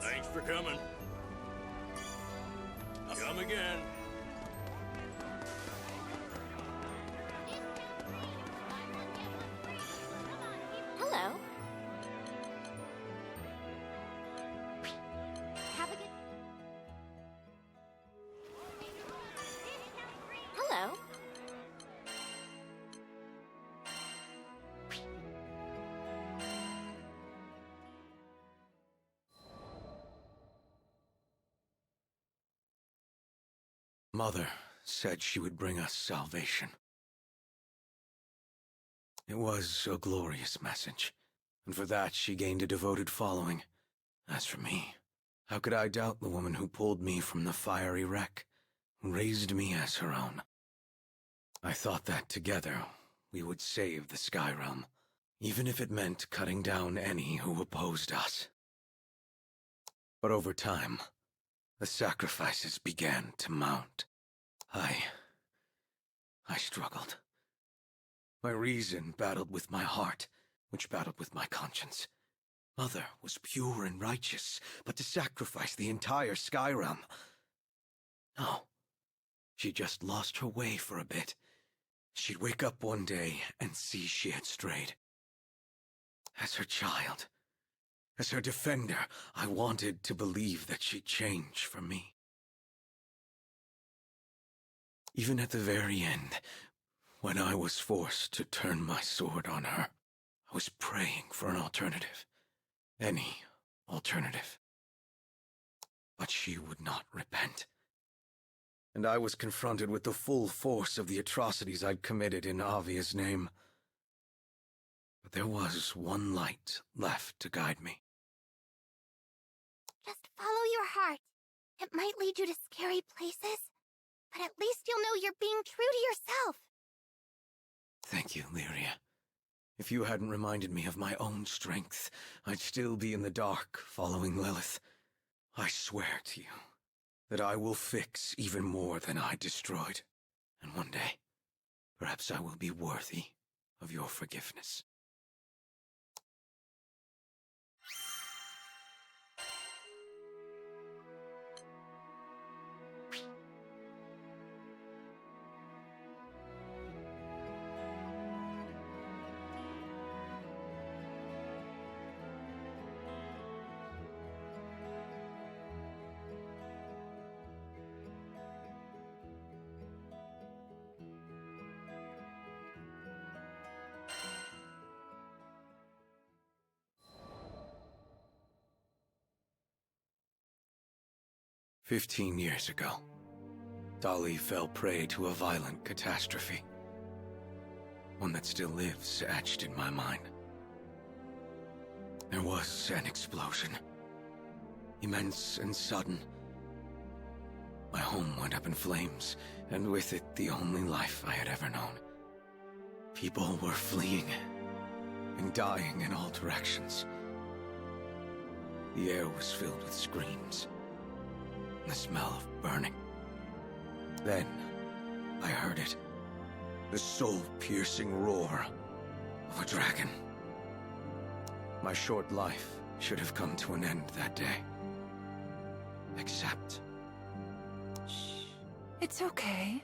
Thanks for coming. Come again. Hello. Have a good... Hello. Mother said she would bring us salvation. It was a glorious message, and for that she gained a devoted following. As for me, how could I doubt the woman who pulled me from the fiery wreck, who raised me as her own? I thought that together we would save the Sky Realm, even if it meant cutting down any who opposed us. But over time, the sacrifices began to mount. I struggled. My reason battled with my heart, which battled with my conscience. Mother was pure and righteous, but to sacrifice the entire Sky Realm... No. She just lost her way for a bit. She'd wake up one day and see she had strayed. As her child, as her defender, I wanted to believe that she'd change for me. Even at the very end, when I was forced to turn my sword on her, I was praying for an alternative. Any alternative. But she would not repent. And I was confronted with the full force of the atrocities I'd committed in Avia's name. But there was one light left to guide me. Just follow your heart. It might lead you to scary places, but at least you'll know you're being true to yourself. Thank you, Lyria. If you hadn't reminded me of my own strength, I'd still be in the dark following Lilith. I swear to you that I will fix even more than I destroyed. And one day, perhaps I will be worthy of your forgiveness. "15 years ago, Dolly fell prey to a violent catastrophe. One that still lives etched in my mind. There was an explosion. Immense and sudden. My home went up in flames, and with it the only life I had ever known. People were fleeing and dying in all directions. The air was filled with screams. The smell of burning. Then, I heard it. The soul-piercing roar of a dragon. My short life should have come to an end that day. Except... Shh. It's okay.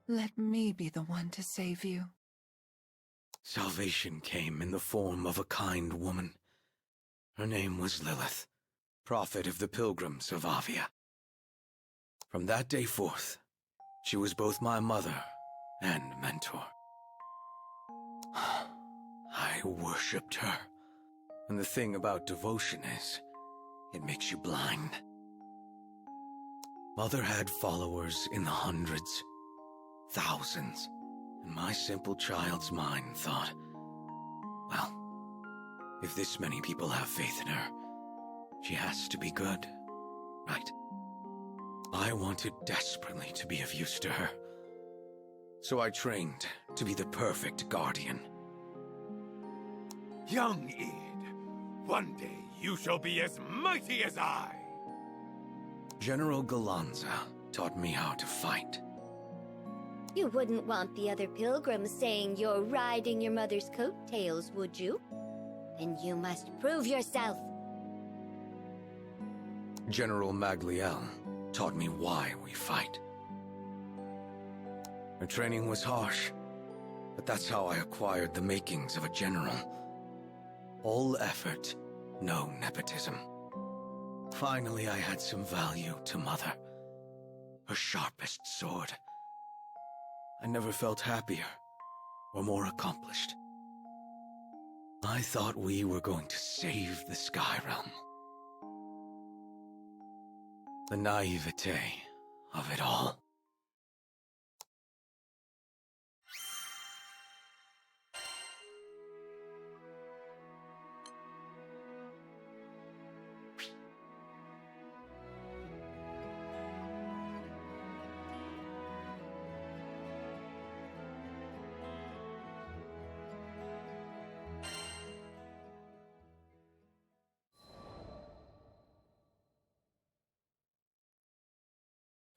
Let me be the one to save you. Salvation came in the form of a kind woman. Her name was Lilith, prophet of the pilgrims of Avia. From that day forth, she was both my mother and mentor. I worshipped her. And the thing about devotion is, it makes you blind. Mother had followers in the hundreds, thousands, and my simple child's mind thought, well, if this many people have faith in her, she has to be good, right? I wanted desperately to be of use to her. So I trained to be the perfect guardian. Young Id, one day you shall be as mighty as I. General Galanza taught me how to fight. You wouldn't want the other pilgrims saying you're riding your mother's coattails, would you? Then you must prove yourself. General Magliel taught me why we fight. Her training was harsh, but that's how I acquired the makings of a general. All effort, no nepotism. Finally, I had some value to Mother. Her sharpest sword. I never felt happier or more accomplished. I thought we were going to save the Sky Realm. The naivete of it all.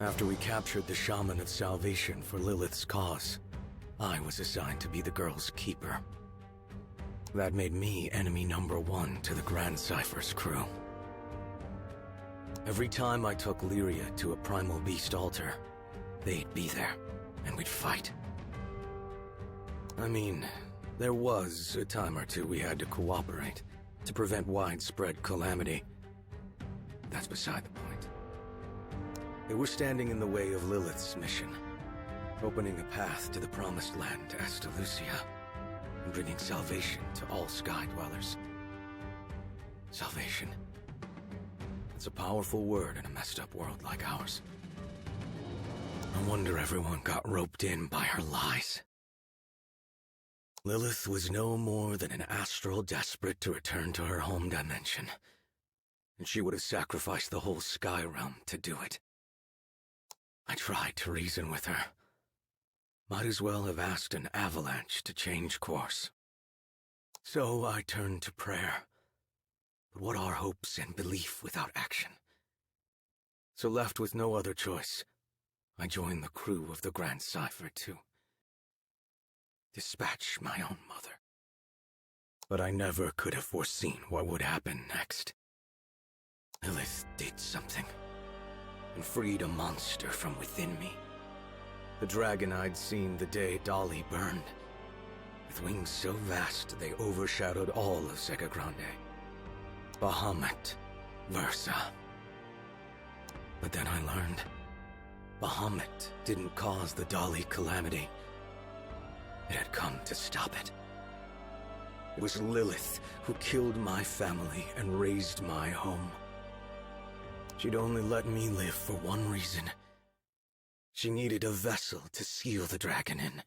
After we captured the Shaman of Salvation for Lilith's cause, I was assigned to be the girl's keeper. That made me enemy number 1 to the Grand Cypher's crew. Every time I took Lyria to a primal beast altar, they'd be there, and we'd fight. I mean, there was a time or two we had to cooperate to prevent widespread calamity. That's beside the point. They were standing in the way of Lilith's mission, opening a path to the Promised Land, Astalucia, and bringing salvation to all Sky Dwellers. Salvation. It's a powerful word in a messed up world like ours. No wonder everyone got roped in by her lies. Lilith was no more than an astral desperate to return to her home dimension, and she would have sacrificed the whole Sky Realm to do it. I tried to reason with her. Might as well have asked an avalanche to change course. So I turned to prayer. But what are hopes and belief without action? So left with no other choice, I joined the crew of the Grand Cypher to dispatch my own mother. But I never could have foreseen what would happen next. Lilith did something, and freed a monster from within me. The dragon I'd seen the day Dolly burned, with wings so vast they overshadowed all of Sega Grande. Bahamut Versa. But then I learned, Bahamut didn't cause the Dolly calamity. It had come to stop it. It was Lilith who killed my family and razed my home. She'd only let me live for one reason. She needed a vessel to seal the dragon in,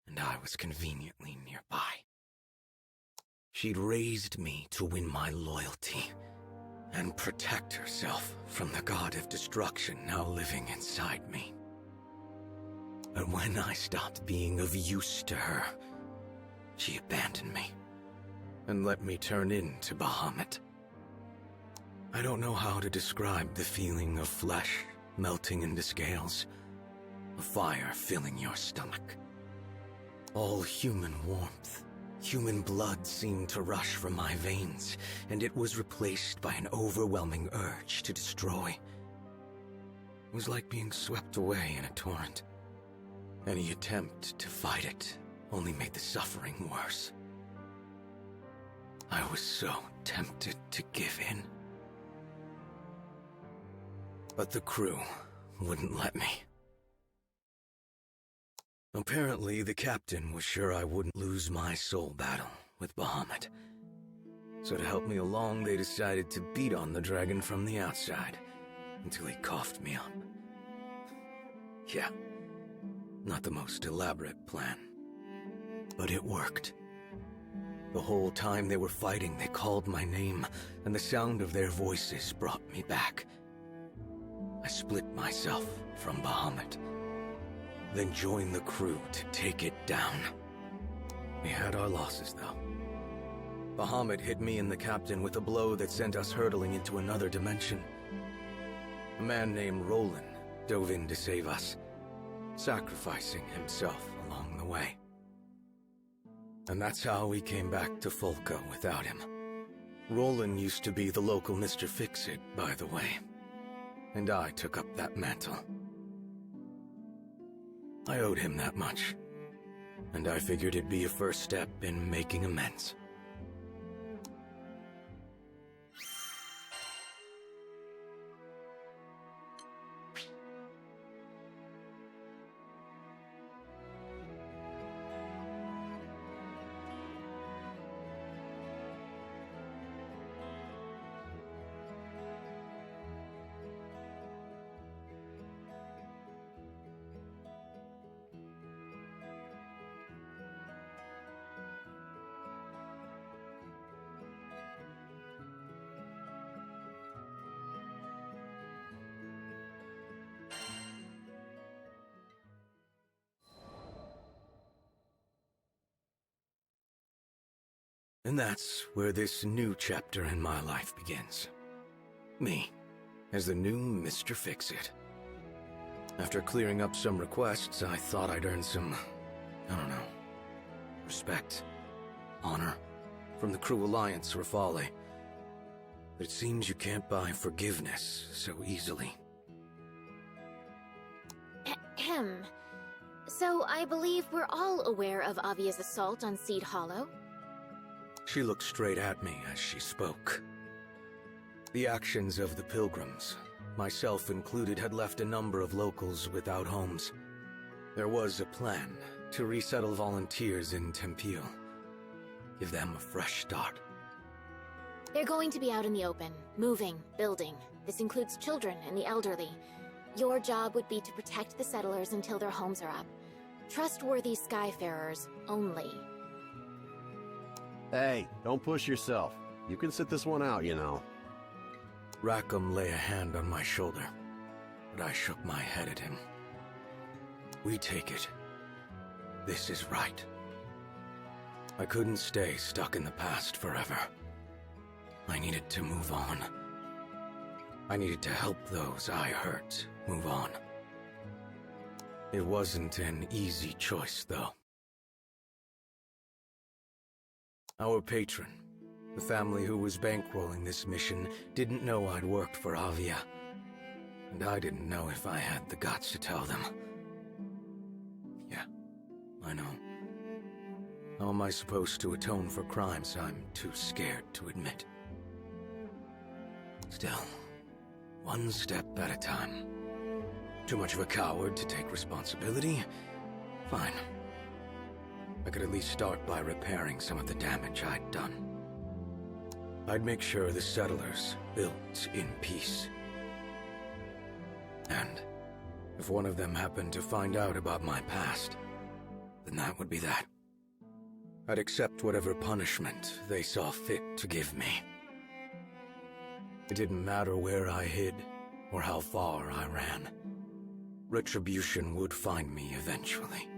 and I was conveniently nearby. She'd raised me to win my loyalty and protect herself from the god of destruction now living inside me. But when I stopped being of use to her, she abandoned me and let me turn into Bahamut. I don't know how to describe the feeling of flesh melting into scales, a fire filling your stomach. All human warmth, human blood seemed to rush from my veins, and it was replaced by an overwhelming urge to destroy. It was like being swept away in a torrent. Any attempt to fight it only made the suffering worse. I was so tempted to give in. But the crew wouldn't let me. Apparently, the captain was sure I wouldn't lose my soul battle with Bahamut. So to help me along, they decided to beat on the dragon from the outside until he coughed me up. Yeah, not the most elaborate plan, but it worked. The whole time they were fighting, they called my name, and the sound of their voices brought me back. I split myself from Bahamut, then joined the crew to take it down. We had our losses, though. Bahamut hit me and the captain with a blow that sent us hurtling into another dimension. A man named Roland dove in to save us, sacrificing himself along the way. And that's how we came back to Folca without him, Roland used to be the local Mr. Fix-It, by the way. And I took up that mantle. I owed him that much. And I figured it'd be a first step in making amends. And that's where this new chapter in my life begins. Me, as the new Mr. Fix-It. After clearing up some requests, I thought I'd earn some, I don't know, respect, honor, from the crew alliance Rafale. But it seems you can't buy forgiveness so easily. Ahem. So I believe we're all aware of Avia's assault on Seed Hollow. She looked straight at me as she spoke. The actions of the pilgrims, myself included, had left a number of locals without homes. There was a plan to resettle volunteers in Tempio. Give them a fresh start. They're going to be out in the open, moving, building. This includes children and the elderly. Your job would be to protect the settlers until their homes are up. Trustworthy Skyfarers only. Hey, don't push yourself. You can sit this one out, you know. Rackham lay a hand on my shoulder, but I shook my head at him. We take it. This is right. I couldn't stay stuck in the past forever. I needed to move on. I needed to help those I hurt move on. It wasn't an easy choice, though. Our patron, the family who was bankrolling this mission, didn't know I'd worked for Avia. And I didn't know if I had the guts to tell them. Yeah, I know. How am I supposed to atone for crimes I'm too scared to admit? Still, one step at a time. Too much of a coward to take responsibility? Fine. I could at least start by repairing some of the damage I'd done. I'd make sure the settlers built in peace. And if one of them happened to find out about my past, then that would be that. I'd accept whatever punishment they saw fit to give me. It didn't matter where I hid or how far I ran. Retribution would find me eventually.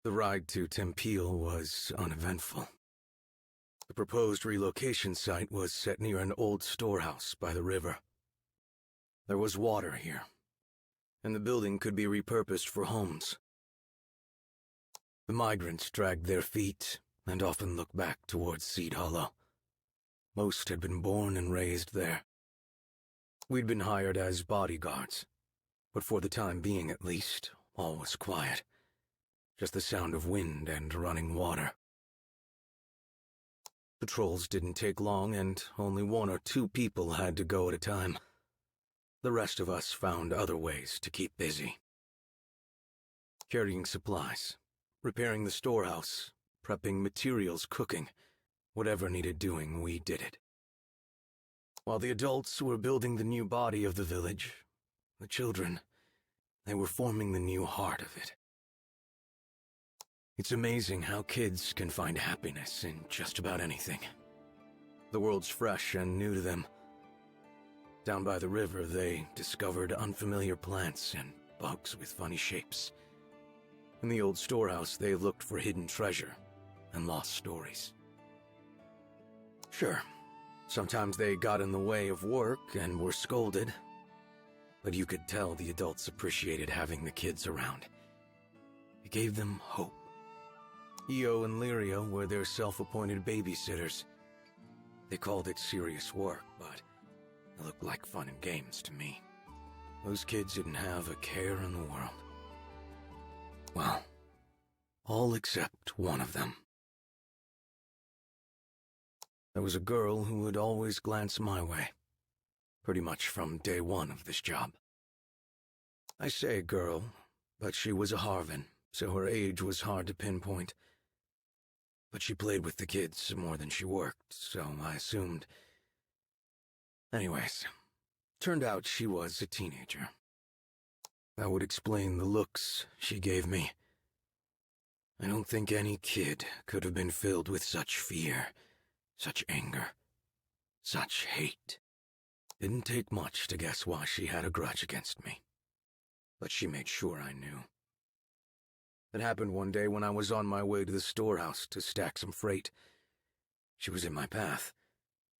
The ride to Tempio was uneventful. The proposed relocation site was set near an old storehouse by the river. There was water here, and the building could be repurposed for homes. The migrants dragged their feet and often looked back towards Seed Hollow. Most had been born and raised there. We'd been hired as bodyguards, but for the time being at least, all was quiet. Just the sound of wind and running water. Patrols didn't take long, and only 1 or 2 people had to go at a time. The rest of us found other ways to keep busy. Carrying supplies, repairing the storehouse, prepping materials, cooking. Whatever needed doing, we did it. While the adults were building the new body of the village, the children, they were forming the new heart of it. It's amazing how kids can find happiness in just about anything. The world's fresh and new to them. Down by the river, they discovered unfamiliar plants and bugs with funny shapes. In the old storehouse, they looked for hidden treasure and lost stories. Sure, sometimes they got in the way of work and were scolded, but you could tell the adults appreciated having the kids around. It gave them hope. Io and Lyria were their self-appointed babysitters. They called it serious work, but it looked like fun and games to me. Those kids didn't have a care in the world. Well, all except one of them. There was a girl who would always glance my way, pretty much from day one of this job. I say girl, but she was a Harvin, so her age was hard to pinpoint. But she played with the kids more than she worked, so I assumed. Anyways, turned out she was a teenager. That would explain the looks she gave me. I don't think any kid could have been filled with such fear, such anger, such hate. Didn't take much to guess why she had a grudge against me. But she made sure I knew. It happened one day when I was on my way to the storehouse to stack some freight. She was in my path,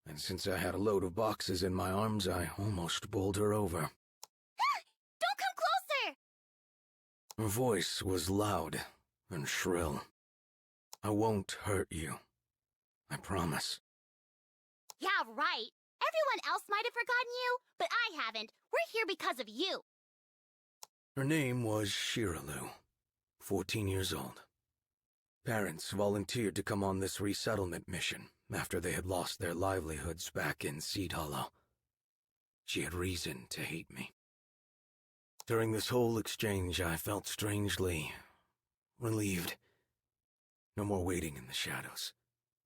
and since I had a load of boxes in my arms, I almost bowled her over. Don't come closer! Her voice was loud and shrill. I won't hurt you. I promise. Yeah, right. Everyone else might have forgotten you, but I haven't. We're here because of you. Her name was Shiralu, 14 years old. Parents volunteered to come on this resettlement mission after they had lost their livelihoods back in Seed Hollow. She had reason to hate me. During this whole exchange, I felt strangely relieved. No more waiting in the shadows,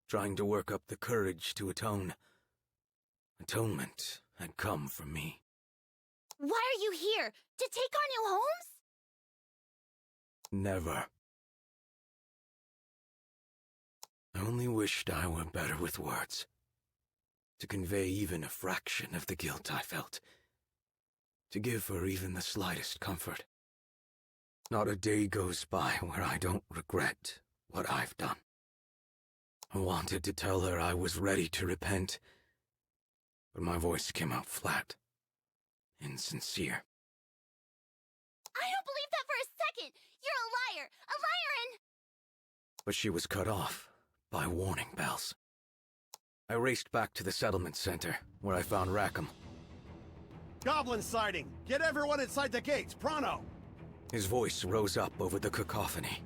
trying to work up the courage to atone. Atonement had come for me. Why are you here? To take our new homes? Never. I only wished I were better with words, to convey even a fraction of the guilt I felt, to give her even the slightest comfort. Not a day goes by where I don't regret what I've done. I wanted to tell her I was ready to repent, but my voice came out flat, insincere. I don't believe that for a second! You're a liar! A liar and... But she was cut off by warning bells. I raced back to the settlement center, where I found Rackham. Goblin sighting! Get everyone inside the gates, pronto! His voice rose up over the cacophony.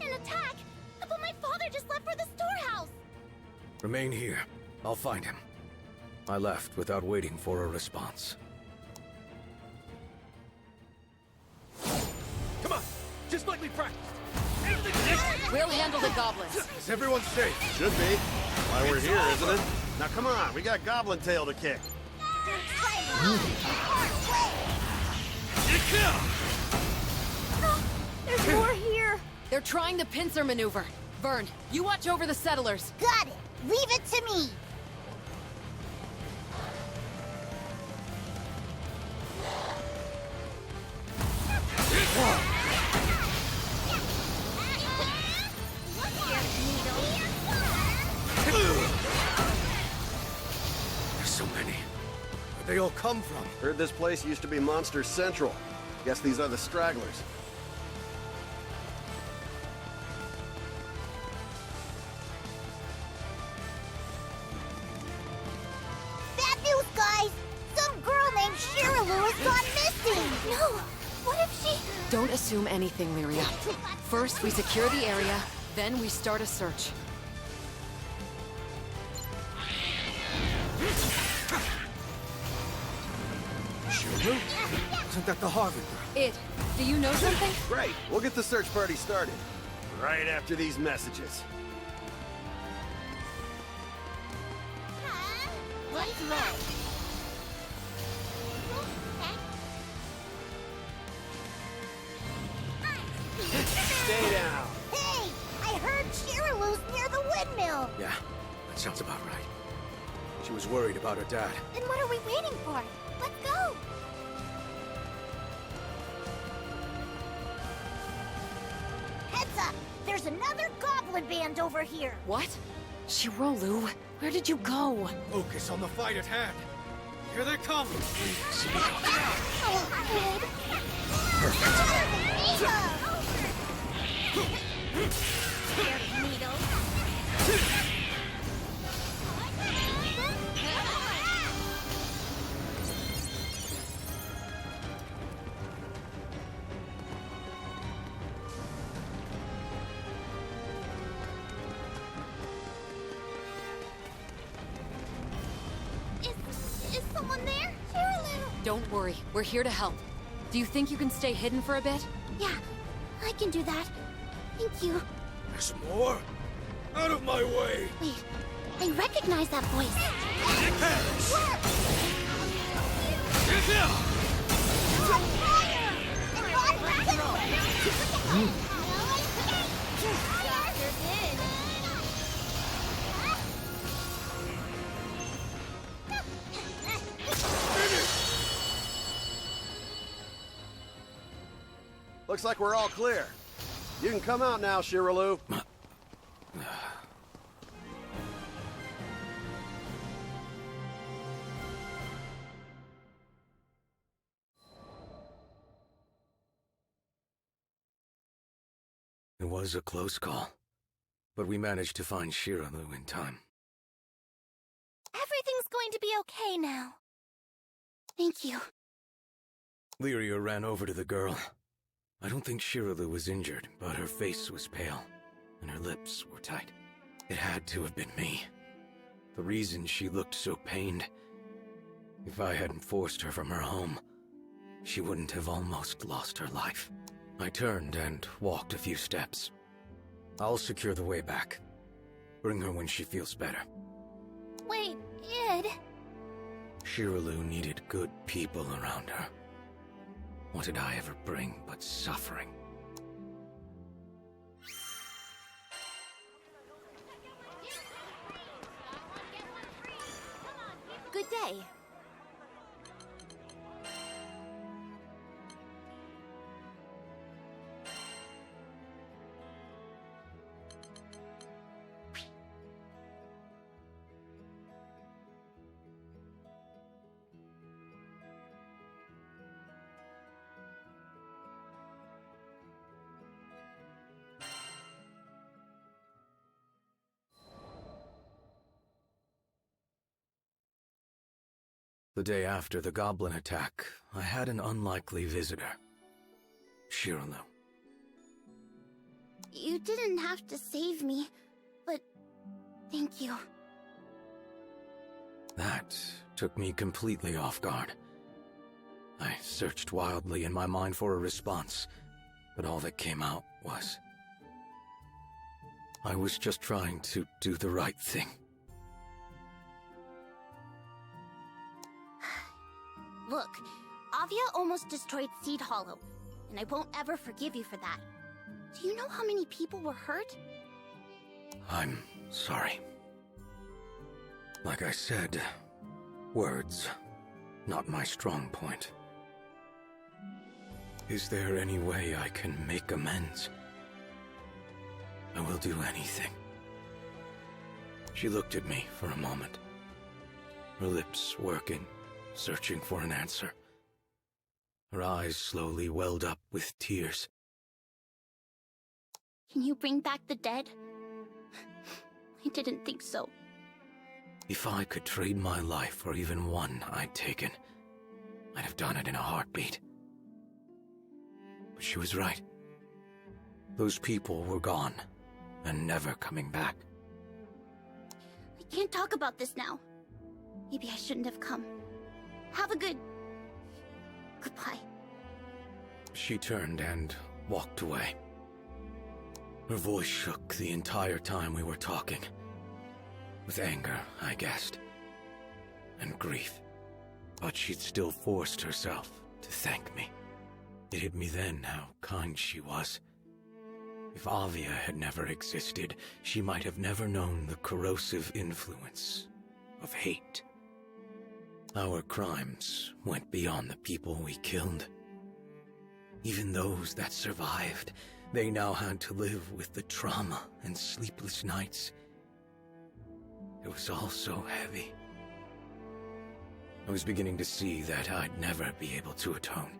An attack! But my father just left for the storehouse! Remain here. I'll find him. I left without waiting for a response. Come on, just like we practiced. We'll handle the goblins. Is everyone safe? Should be. Why we're here, isn't it? Now come on, we got goblin tail to kick. There's more here! They're trying the pincer maneuver. Vern, you watch over the settlers. Got it! Leave it to me! There's so many. Where'd they all come from? Heard this place used to be Monster Central. Guess these are the stragglers. Bad news, guys! Some girl named Shiralu has gone missing! No! What if she... Don't assume anything, Lyria. First, we secure the area, then we start a search. Shiralu? Isn't that the Harvard girl? Id, do you know something? Great, we'll get the search party started. Right after these messages. What's wrong? Stay down. sounds about right. She was worried about her dad. Then what are we waiting for? Let's go! Heads up! There's another goblin band over here! What? Shirolu, where did you go? Focus on the fight at hand. Here they come! Is someone there? Shirolu! Don't worry, we're here to help. Do you think you can stay hidden for a bit? Yeah, I can do that. Thank you. There's more? Out of my way! Wait, I recognize that voice. Looks like we're all clear. You can come out now, Shirolu. It was a close call, but we managed to find Shirolu in time. Everything's going to be okay now. Thank you. Lyria ran over to the girl. I don't think Shirolu was injured, but her face was pale, and her lips were tight. It had to have been me. The reason she looked so pained. If I hadn't forced her from her home, she wouldn't have almost lost her life. I turned and walked a few steps. I'll secure the way back. Bring her when she feels better. Wait, Id. Shirolu needed good people around her. What did I ever bring but suffering? Good day. The day after the goblin attack, I had an unlikely visitor. Shirolu. You didn't have to save me, but thank you. That took me completely off guard. I searched wildly in my mind for a response, but all that came out was... I was just trying to do the right thing. Look, Avia almost destroyed Seed Hollow, and I won't ever forgive you for that. Do you know how many people were hurt? I'm sorry. Like I said, words, not my strong point. Is there any way I can make amends? I will do anything. She looked at me for a moment, her lips working, searching for an answer. Her eyes slowly welled up with tears. Can you bring back the dead? I didn't think so. If I could trade my life for even one I'd taken, I'd have done it in a heartbeat. But she was right. Those people were gone, and never coming back. I can't talk about this now. Maybe I shouldn't have come. Have a good... goodbye. She turned and walked away. Her voice shook the entire time we were talking. With anger, I guessed. And grief. But she'd still forced herself to thank me. It hit me then how kind she was. If Avia had never existed, she might have never known the corrosive influence of hate. Our crimes went beyond the people we killed. Even those that survived, they now had to live with the trauma and sleepless nights. It was all so heavy. I was beginning to see that I'd never be able to atone.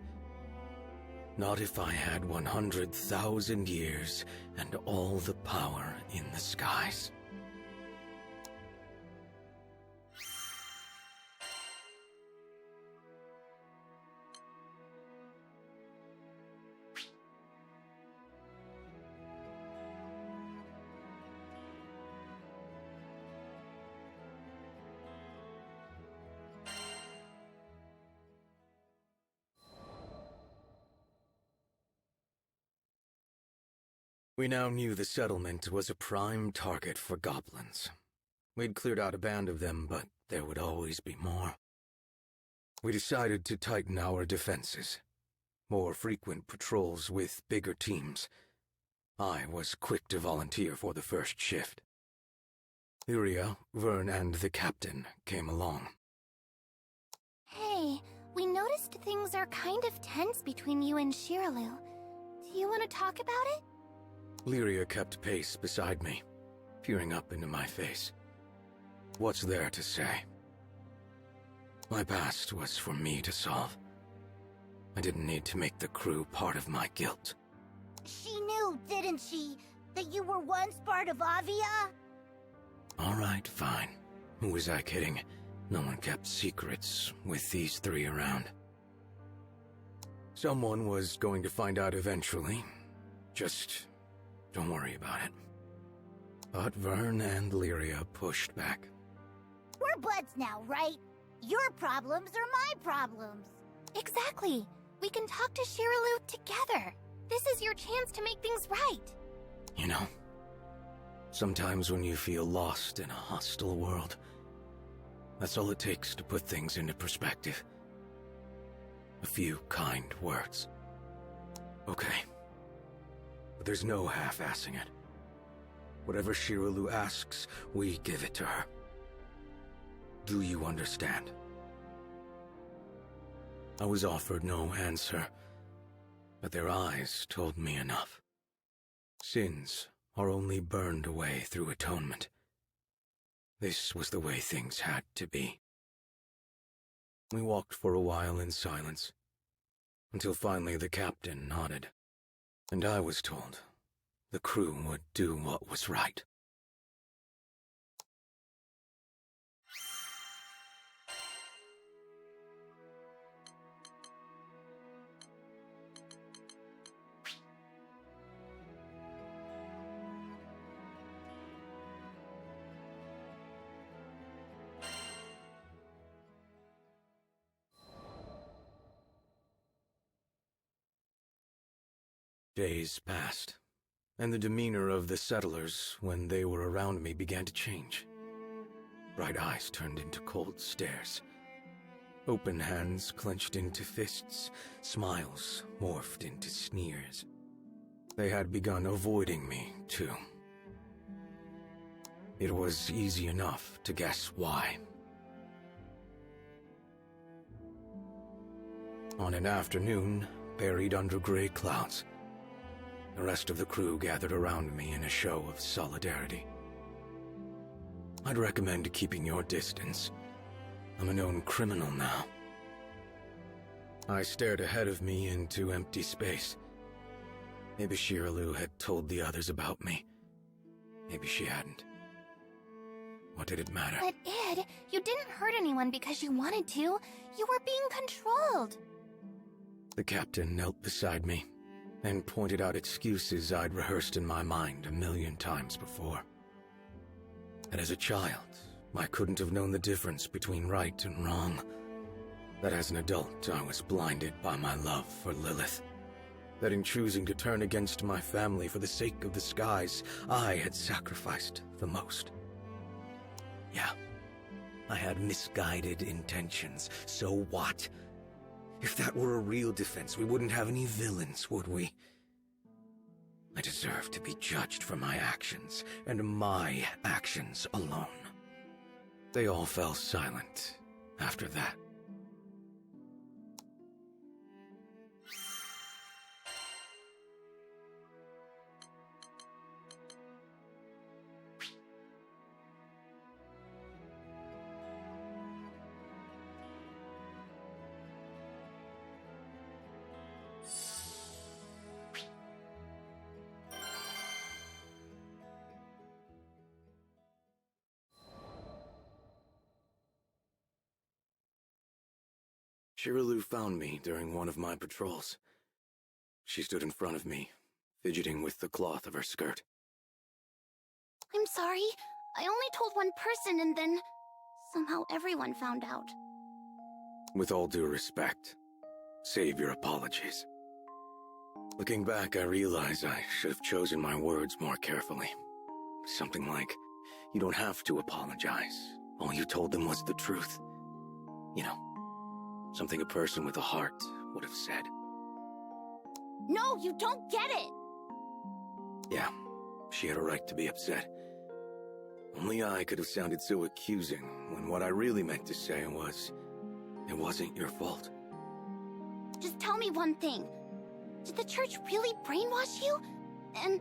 Not if I had 100,000 years and all the power in the skies. We now knew the settlement was a prime target for goblins. We'd cleared out a band of them, but there would always be more. We decided to tighten our defenses. More frequent patrols with bigger teams. I was quick to volunteer for the first shift. Lyria, Vern, and the captain came along. Hey, we noticed things are kind of tense between you and Shiralu. Do you want to talk about it? Lyria kept pace beside me, peering up into my face. What's there to say? My past was for me to solve. I didn't need to make the crew part of my guilt. She knew, didn't she, that you were once part of Avia? All right, fine. Who was I kidding? No one kept secrets with these three around. Someone was going to find out eventually. Just don't worry about it. But Vern and Lyria pushed back. We're buds now, right? Your problems are my problems. Exactly. We can talk to Shiralu together. This is your chance to make things right. You know, sometimes when you feel lost in a hostile world, that's all it takes to put things into perspective. A few kind words. Okay. But there's no half-assing it. Whatever Shiralu asks, we give it to her. Do you understand? I was offered no answer, but their eyes told me enough. Sins are only burned away through atonement. This was the way things had to be. We walked for a while in silence, until finally the captain nodded, and I was told the crew would do what was right. Days passed, and the demeanor of the settlers when they were around me began to change. Bright eyes turned into cold stares. Open hands clenched into fists, smiles morphed into sneers. They had begun avoiding me, too. It was easy enough to guess why. On an afternoon, buried under gray clouds, the rest of the crew gathered around me in a show of solidarity. I'd recommend keeping your distance. I'm a known criminal now. I stared ahead of me into empty space. Maybe Shiralu had told the others about me. Maybe she hadn't. What did it matter? But Id, you didn't hurt anyone because you wanted to. You were being controlled. The captain knelt beside me and pointed out excuses I'd rehearsed in my mind 1,000,000 times before. And as a child, I couldn't have known the difference between right and wrong. That as an adult, I was blinded by my love for Lilith. That in choosing to turn against my family for the sake of the skies, I had sacrificed the most. Yeah, I had misguided intentions, so what? If that were a real defense, we wouldn't have any villains, would we? I deserve to be judged for my actions, and my actions alone. They all fell silent after that. Shiralu found me during one of my patrols. She stood in front of me, fidgeting with the cloth of her skirt. I'm sorry. I only told one person and then somehow everyone found out. With all due respect, save your apologies. Looking back, I realize I should have chosen my words more carefully. Something like, you don't have to apologize. All you told them was the truth. You know, something a person with a heart would have said. No, you don't get it! Yeah, she had a right to be upset. Only I could have sounded so accusing when what I really meant to say was, it wasn't your fault. Just tell me one thing. Did the church really brainwash you? And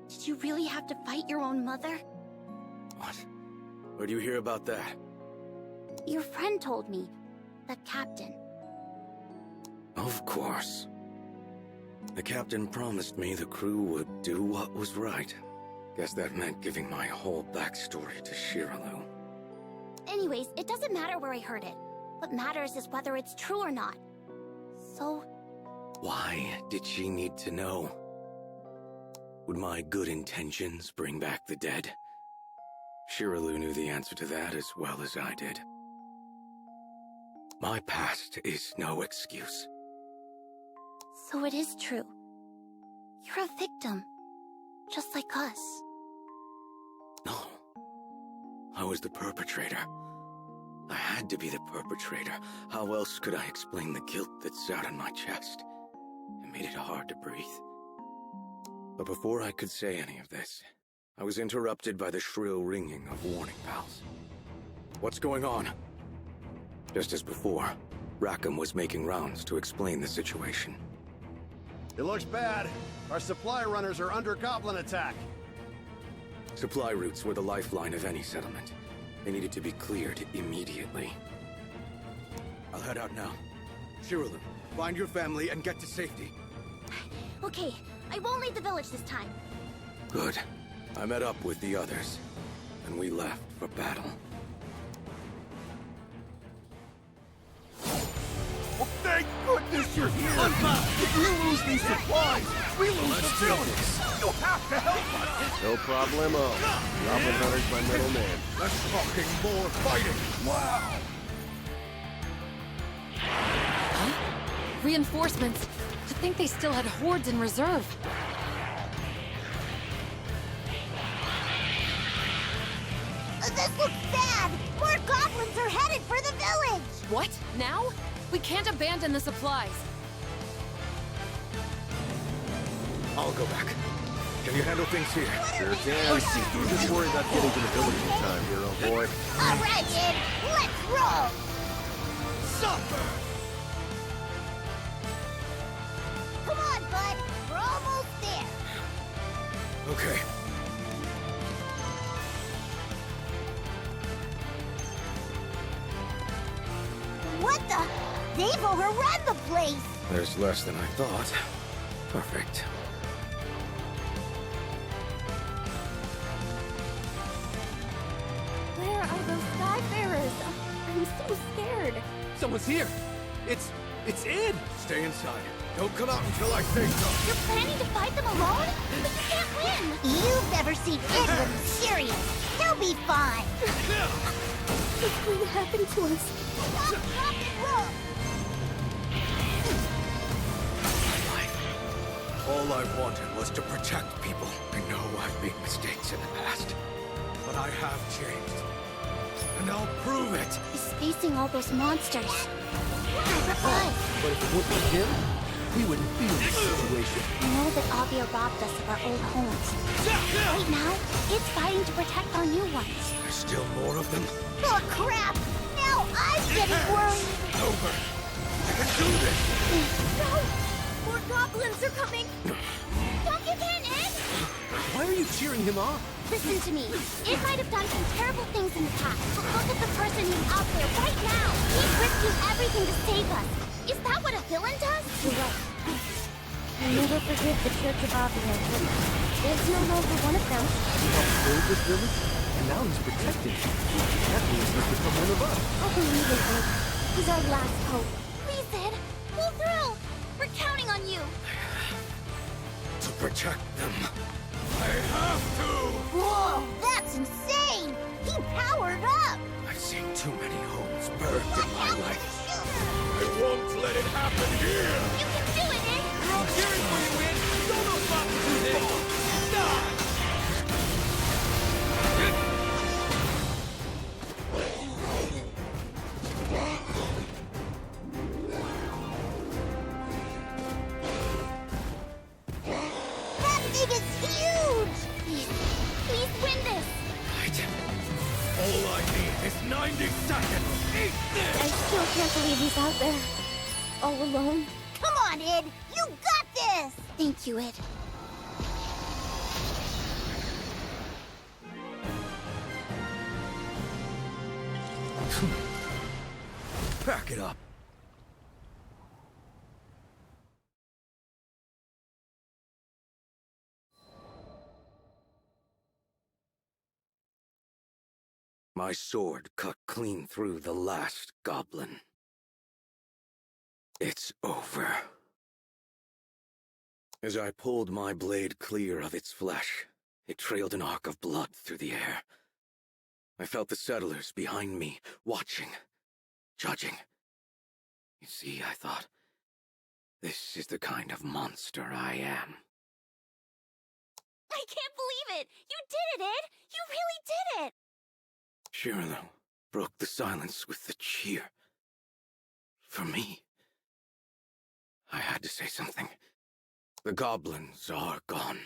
did you really have to fight your own mother? What? Where do you hear about that? Your friend told me. The captain. Of course. The captain promised me the crew would do what was right. Guess that meant giving my whole backstory to Shiralu. Anyways, it doesn't matter where I heard it. What matters is whether it's true or not. So... Why did she need to know? Would my good intentions bring back the dead? Shiralu knew the answer to that as well as I did. My past is no excuse. So it is true. You're a victim. Just like us. No. I was the perpetrator. I had to be the perpetrator. How else could I explain the guilt that sat on my chest? It made it hard to breathe. But before I could say any of this, I was interrupted by the shrill ringing of warning bells. What's going on? Just as before, Rackham was making rounds to explain the situation. It looks bad. Our supply runners are under goblin attack. Supply routes were the lifeline of any settlement. They needed to be cleared immediately. I'll head out now. Shiralu, find your family and get to safety. Okay, I won't leave the village this time. Good. I met up with the others, and we left for battle. Well, thank goodness you're here! If you lose these supplies, we lose the village! You have to help us! No problemo. Goblin Hunter's my middle name. Less talking, more fighting! Wow! Huh? Reinforcements. I think they still had hordes in reserve. This looks bad! More goblins are headed for the village! What? Now? We can't abandon the supplies. I'll go back. Can you handle things here? Sure can. Just worry about getting to the village in time, hero boy. Alright, Id! Let's roll! Suffer! Come on, bud! We're almost there! Okay. What the? They've overrun the place! There's less than I thought. Perfect. Where are those Skyfarers? I'm so scared. Someone's here! It's Id! Stay inside. Don't come out until I say so. You're planning to fight them alone? But you can't win! You've never seen Id when he's serious. He'll be fine. What's going to happen to us? Stop, drop, and roll! All I wanted was to protect people. I know I've made mistakes in the past, but I have changed. And I'll prove it! He's facing all those monsters. But But if it would be him, we wouldn't be in this situation. I know that Avia robbed us of our old homes. Right now, it's fighting to protect our new ones. There's still more of them. Oh, crap! Now I'm getting worried! Over. I can do this. No! More goblins are coming! Don't give in, Ed! Why are you cheering him on? Listen to me. Id might have done some terrible things in the past, but look at the person who's out there right now. He's risking everything to save us. Is that what a villain does? You're right. I never forgive the Church of Avia, but there's no longer one of them. He helped build this village, and now he's protecting it. That means he's become one of us. I'll believe in Id. He's our last hope. Please, Id. Pull through. We're counting on you. To protect them. I have to! Whoa, that's insane! He powered up! I've seen too many homes burned in my life. I won't let it happen here! You can do it, Id! We're all cheering for you, Id! Don't know about to do this! Die! That thing is huge! Please win this! All I need is 90 seconds! Eat this! I still can't believe he's out there. All alone. Come on, Id! You got this! Thank you, Id. Back it up. My sword cut clean through the last goblin. It's over. As I pulled my blade clear of its flesh, it trailed an arc of blood through the air. I felt the settlers behind me, watching, judging. You see, I thought, this is the kind of monster I am. I can't believe it! You did it, Id! You really did it! Shirley broke the silence with the cheer. For me, I had to say something. The goblins are gone.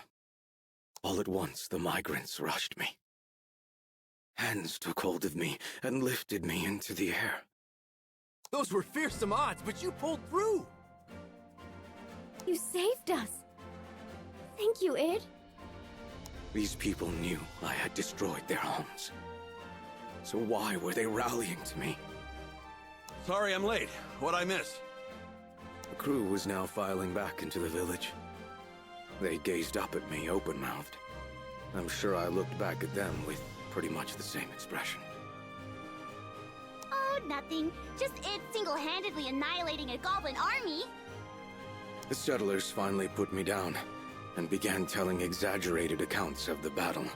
All at once, the migrants rushed me. Hands took hold of me and lifted me into the air. Those were fearsome odds, but you pulled through! You saved us. Thank you, Id. These people knew I had destroyed their homes. So why were they rallying to me? Sorry I'm late. What'd I miss? The crew was now filing back into the village. They gazed up at me open-mouthed. I'm sure I looked back at them with pretty much the same expression. Oh, nothing. Just Id single-handedly annihilating a goblin army. The settlers finally put me down and began telling exaggerated accounts of the battle.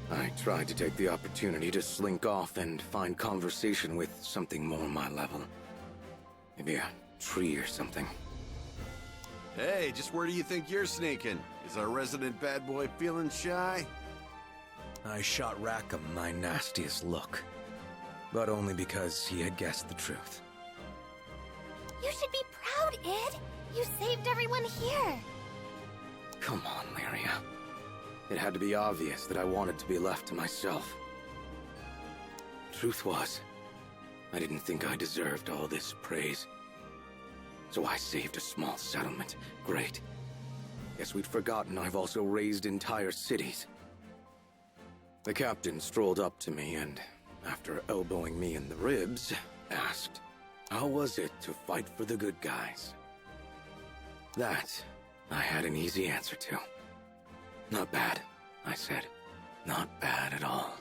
I tried to take the opportunity to slink off and find conversation with something more my level. Maybe a tree or something. Hey, just where do you think you're sneaking? Is our resident bad boy feeling shy? I shot Rackham my nastiest look, but only because he had guessed the truth. You should be proud, Id. You saved everyone here. Come on, Lyria. It had to be obvious that I wanted to be left to myself. Truth was, I didn't think I deserved all this praise. So I saved a small settlement. Great. Guess we'd forgotten I've also raised entire cities. The captain strolled up to me and, after elbowing me in the ribs, asked, how was it to fight for the good guys? That, I had an easy answer to. Not bad, I said. Not bad at all.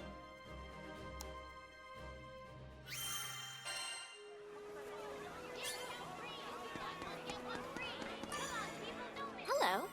Hello.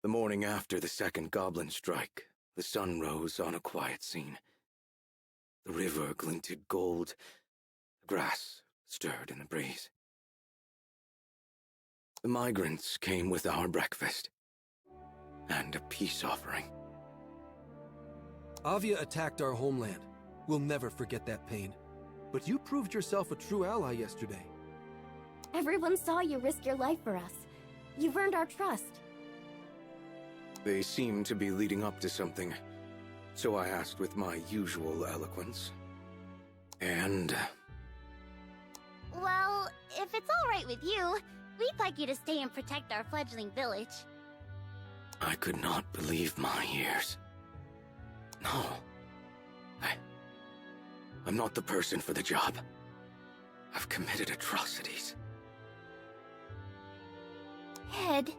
The morning after the second goblin strike, the sun rose on a quiet scene. The river glinted gold. The grass stirred in the breeze. The migrants came with our breakfast and a peace offering. Avia attacked our homeland. We'll never forget that pain. But you proved yourself a true ally yesterday. Everyone saw you risk your life for us. You've earned our trust. They seemed to be leading up to something, so I asked with my usual eloquence. And... Well, if it's all right with you, we'd like you to stay and protect our fledgling village. I could not believe my ears. No. I'm not the person for the job. I've committed atrocities. Ed.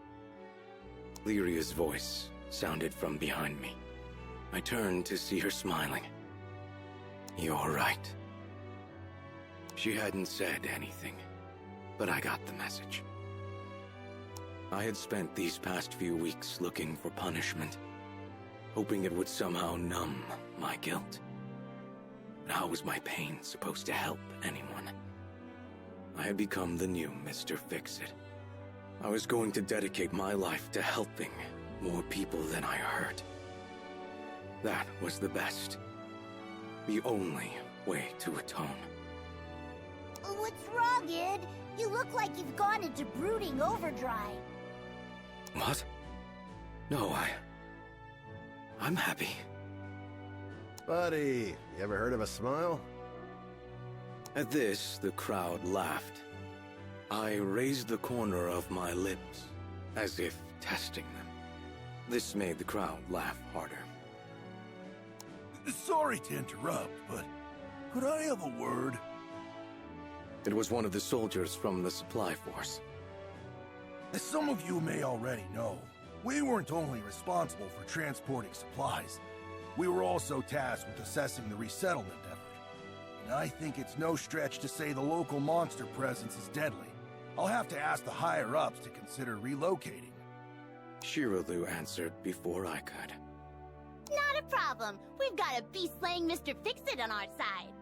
Lyria's voice sounded from behind me. I turned to see her smiling. You're right. She hadn't said anything, but I got the message. I had spent these past few weeks looking for punishment, hoping it would somehow numb my guilt. But how was my pain supposed to help anyone? I had become the new Mr. Fix-It. I was going to dedicate my life to helping more people than I hurt. That was the best. The only way to atone. What's wrong, Id? You look like you've gone into brooding overdrive. What? No, I'm happy. Buddy, you ever heard of a smile? At this, the crowd laughed. I raised the corner of my lips, as if testing them. This made the crowd laugh harder. Sorry to interrupt, but could I have a word? It was one of the soldiers from the supply force. As some of you may already know, we weren't only responsible for transporting supplies. We were also tasked with assessing the resettlement effort. And I think it's no stretch to say the local monster presence is deadly. I'll have to ask the higher-ups to consider relocating. Shirolu answered before I could. Not a problem. We've got a beast-slaying Mr. Fix-It on our side.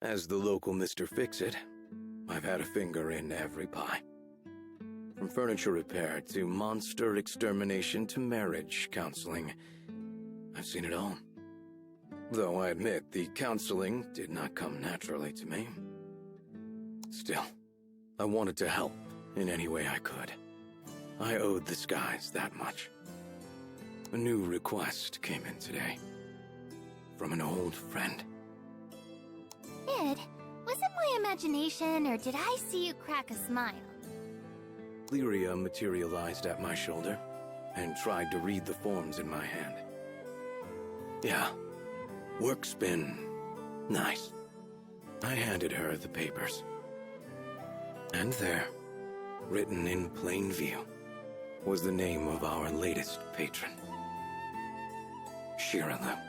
As the local Mr. Fix-It, I've had a finger in every pie. From furniture repair to monster extermination to marriage counseling, I've seen it all. Though I admit the counseling did not come naturally to me. Still, I wanted to help in any way I could. I owed the skies that much. A new request came in today. From an old friend. Id, was it my imagination, or did I see you crack a smile? Lyria materialized at my shoulder and tried to read the forms in my hand. Yeah, work's been nice. I handed her the papers. And there, written in plain view, was the name of our latest patron. Shirolu.